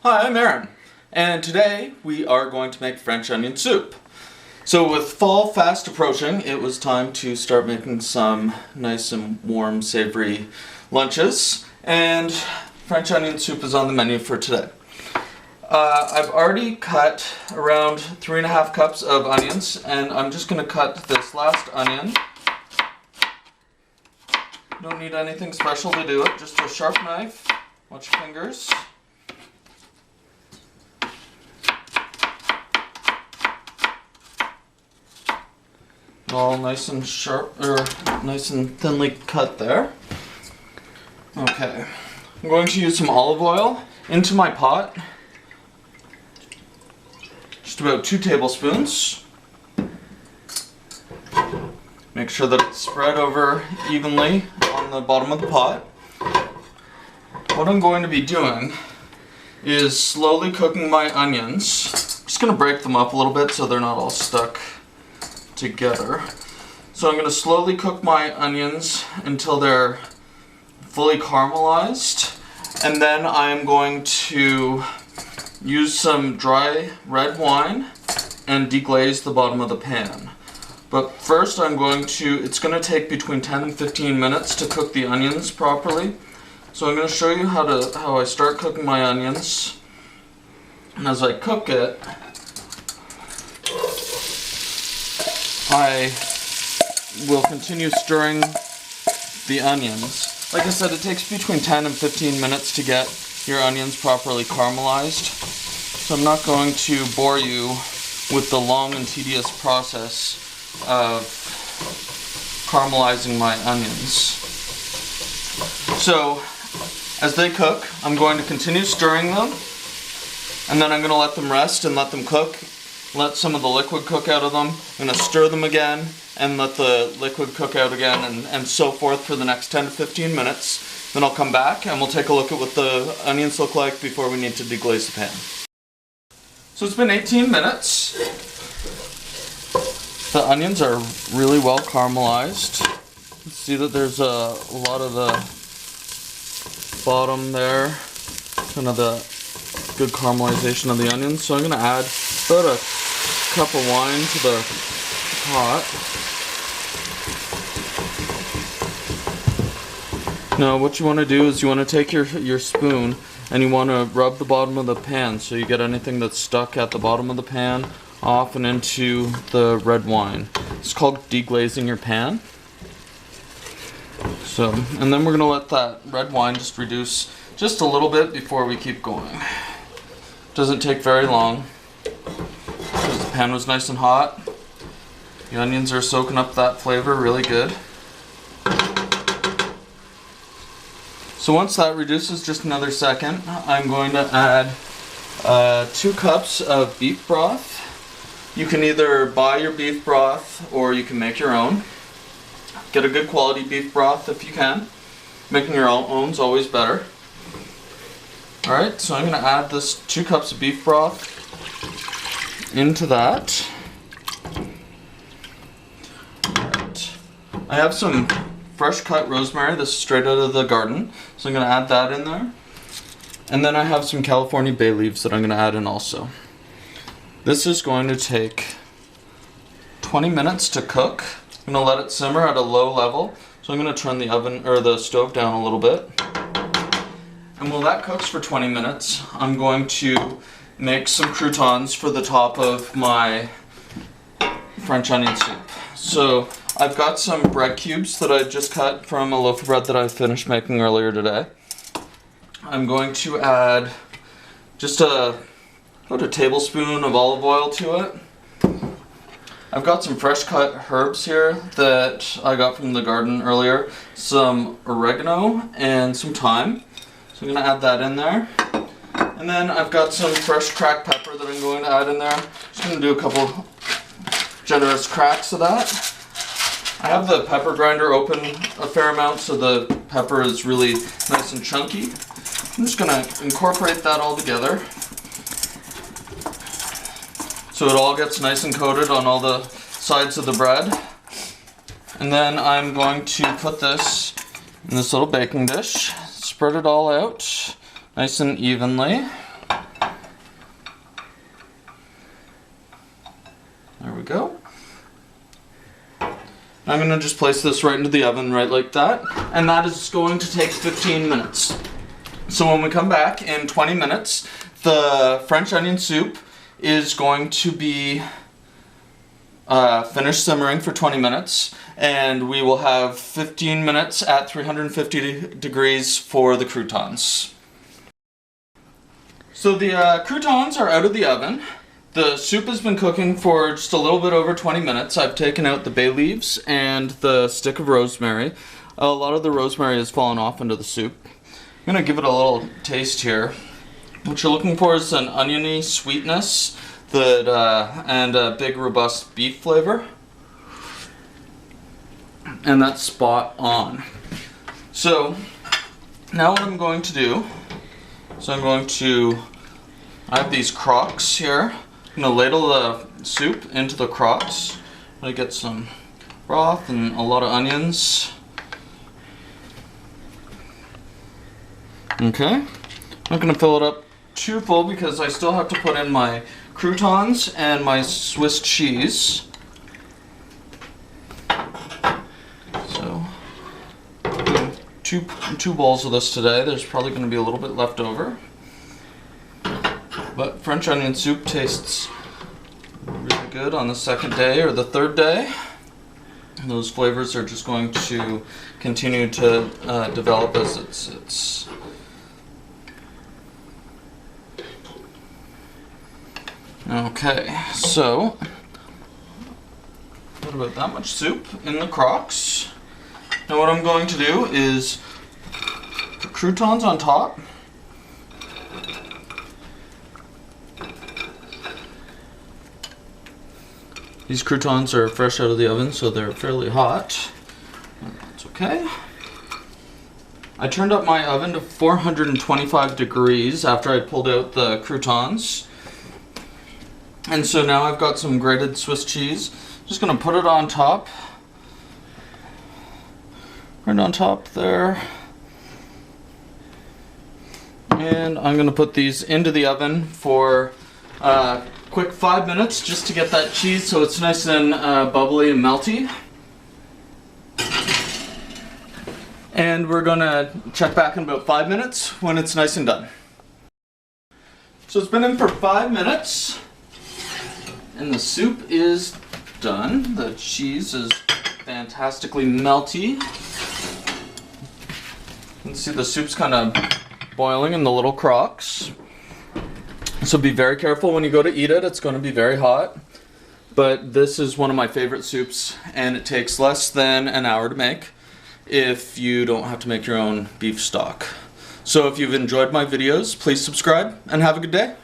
Hi, I'm Aaron, and today we are going to make French onion soup. So with fall fast approaching, it was time to start making some nice and warm, savory lunches, and French onion soup is on the menu for today. I've already cut around 3.5 cups of onions, and I'm just going to cut this last onion. Don't need anything special to do it, just a sharp knife. Watch your fingers. All nice and sharp, or nice and thinly cut there. Okay, I'm going to use some olive oil into my pot. Just about 2 tablespoons. Make sure that it's spread over evenly on the bottom of the pot. What I'm going to be doing is slowly cooking my onions. I'm just going to break them up a little bit so they're not all stuck together. So I'm going to slowly cook my onions until they're fully caramelized, and then I'm going to use some dry red wine and deglaze the bottom of the pan. But first it's going to take between 10 and 15 minutes to cook the onions properly. So I'm going to show you how I start cooking my onions. And as I cook it, I will continue stirring the onions. Like I said, it takes between 10 and 15 minutes to get your onions properly caramelized. So I'm not going to bore you with the long and tedious process of caramelizing my onions. So as they cook, I'm going to continue stirring them, and then I'm going to let them rest and let them cook. Let some of the liquid cook out of them. I'm going to stir them again and let the liquid cook out again, and so forth for the next 10 to 15 minutes. Then I'll come back and we'll take a look at what the onions look like before we need to deglaze the pan. So it's been 18 minutes. The onions are really well caramelized. You see that there's a lot of the bottom there, kind of the good caramelization of the onions. So I'm going to add about a cup of wine to the pot. Now what you want to do is you want to take your spoon and you want to rub the bottom of the pan so you get anything that's stuck at the bottom of the pan off and into the red wine. It's called deglazing your pan. So, and then we're going to let that red wine just reduce just a little bit before we keep going. Doesn't take very long because the pan was nice and hot. The onions are soaking up that flavor really good. So once that reduces just another second, I'm going to add 2 cups of beef broth. You can either buy your beef broth or you can make your own. Get a good quality beef broth if you can. Making your own is always better. Alright, so I'm going to add this 2 cups of beef broth into that. Alright. I have some fresh cut rosemary. This is straight out of the garden. So I'm going to add that in there. And then I have some California bay leaves that I'm going to add in also. This is going to take 20 minutes to cook. I'm going to let it simmer at a low level. So I'm going to turn the oven or the stove down a little bit. And while that cooks for 20 minutes, I'm going to make some croutons for the top of my French onion soup. So I've got some bread cubes that I just cut from a loaf of bread that I finished making earlier today. I'm going to add just about a tablespoon of olive oil to it. I've got some fresh cut herbs here that I got from the garden earlier. Some oregano and some thyme. So I'm going to add that in there. And then I've got some fresh cracked pepper that I'm going to add in there. Just going to do a couple generous cracks of that. I have the pepper grinder open a fair amount so the pepper is really nice and chunky. I'm just going to incorporate that all together so it all gets nice and coated on all the sides of the bread. And then I'm going to put this in this little baking dish, spread it all out nice and evenly. I'm gonna just place this right into the oven, right like that, and that is going to take 15 minutes. So when we come back in 20 minutes, the French onion soup is going to be finished simmering for 20 minutes, and we will have 15 minutes at 350 degrees for the croutons. So the croutons are out of the oven. The soup has been cooking for just a little bit over 20 minutes. I've taken out the bay leaves and the stick of rosemary. A lot of the rosemary has fallen off into the soup. I'm gonna give it a little taste here. What you're looking for is an oniony sweetness and a big robust beef flavor. And that's spot on. So now what I'm going to do is I have these crocks here. I'm gonna ladle the soup into the crocks. I get some broth and a lot of onions. Okay, I'm not gonna fill it up too full because I still have to put in my croutons and my Swiss cheese. So, two bowls of this today. There's probably gonna be a little bit left over. But French onion soup tastes really good on the second day or the third day. And those flavors are just going to continue to develop as it's okay, so put about that much soup in the crocks. Now what I'm going to do is put croutons on top. These croutons are fresh out of the oven, so they're fairly hot. That's okay. I turned up my oven to 425 degrees after I pulled out the croutons. And so now I've got some grated Swiss cheese. Just gonna put it on top. Right on top there. And I'm gonna put these into the oven for quick 5 minutes just to get that cheese so it's nice and bubbly and melty. And we're gonna check back in about 5 minutes when it's nice and done. So it's been in for 5 minutes and the soup is done. The cheese is fantastically melty. You can see the soup's kind of boiling in the little crocks. So be very careful when you go to eat it. It's going to be very hot. But this is one of my favorite soups, and it takes less than an hour to make if you don't have to make your own beef stock. So if you've enjoyed my videos, please subscribe and have a good day.